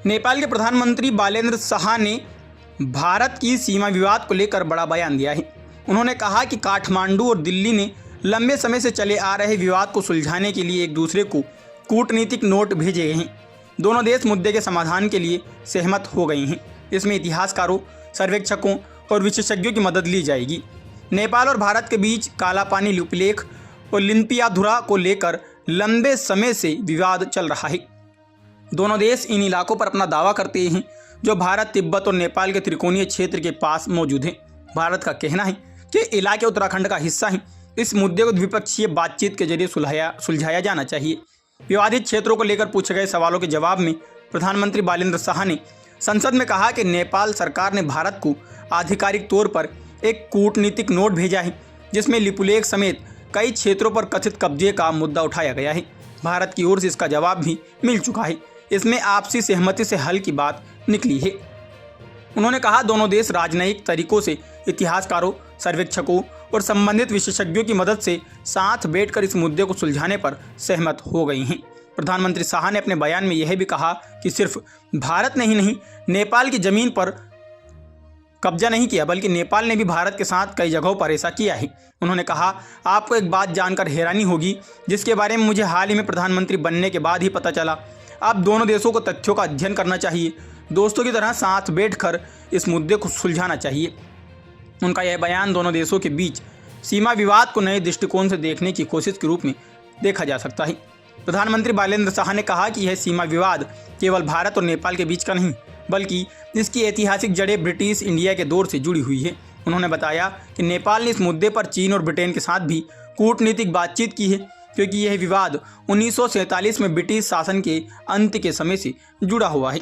नेपाल के प्रधानमंत्री बालेंद्र शाह ने भारत की सीमा विवाद को लेकर बड़ा बयान दिया है। उन्होंने कहा कि काठमांडू और दिल्ली ने लंबे समय से चले आ रहे विवाद को सुलझाने के लिए एक दूसरे को कूटनीतिक नोट भेजे गए हैं। दोनों देश मुद्दे के समाधान के लिए सहमत हो गए हैं। इसमें इतिहासकारों, सर्वेक्षकों और विशेषज्ञों की मदद ली जाएगी। नेपाल और भारत के बीच कालापानी लिपुलेख और लिम्पियाधुरा को लेकर लंबे समय से विवाद चल रहा है। दोनों देश इन इलाकों पर अपना दावा करते हैं जो भारत, तिब्बत और नेपाल के त्रिकोणीय क्षेत्र के पास मौजूद हैं। भारत का कहना है कि इलाके उत्तराखंड का हिस्सा हैं। इस मुद्दे को द्विपक्षीय बातचीत के जरिए सुलझाया जाना चाहिए। विवादित क्षेत्रों को लेकर पूछे गए सवालों के जवाब में प्रधानमंत्री बालेंद्र शाह ने संसद में कहा कि नेपाल सरकार ने भारत को आधिकारिक तौर पर एक कूटनीतिक नोट भेजा है जिसमें लिपुलेख समेत कई क्षेत्रों पर कथित कब्जे का मुद्दा उठाया गया है। भारत की ओर से इसका जवाब भी मिल चुका है। इसमें आपसी सहमति से हल की बात निकली है। उन्होंने कहा दोनों देश राजनयिक तरीकों से इतिहासकारों, सर्वेक्षकों और संबंधित विशेषज्ञों की मदद से साथ बैठकर इस मुद्दे को सुलझाने पर सहमत हो गए हैं। प्रधानमंत्री शाह ने अपने बयान में यह भी कहा कि सिर्फ भारत ने ही नहीं नेपाल की जमीन पर कब्जा नहीं किया, बल्कि नेपाल ने भी भारत के साथ कई जगहों पर ऐसा किया है। उन्होंने कहा, आपको एक बात जानकर हैरानी होगी जिसके बारे में मुझे हाल ही में प्रधानमंत्री बनने के बाद ही पता चला। अब दोनों देशों को तथ्यों का अध्ययन करना चाहिए, दोस्तों की तरह साथ बैठकर इस मुद्दे को सुलझाना चाहिए। उनका यह बयान दोनों देशों के बीच सीमा विवाद को नए दृष्टिकोण से देखने की कोशिश के रूप में देखा जा सकता है। प्रधानमंत्री बालेंद्र शाह ने कहा कि यह सीमा विवाद केवल भारत और नेपाल के बीच का नहीं, बल्कि इसकी ऐतिहासिक जड़ें ब्रिटिश इंडिया के दौर से जुड़ी हुई है। उन्होंने बताया कि नेपाल ने इस मुद्दे पर चीन और ब्रिटेन के साथ भी कूटनीतिक बातचीत की है, क्योंकि यह विवाद 1947 में ब्रिटिश शासन के अंत के समय से जुड़ा हुआ है।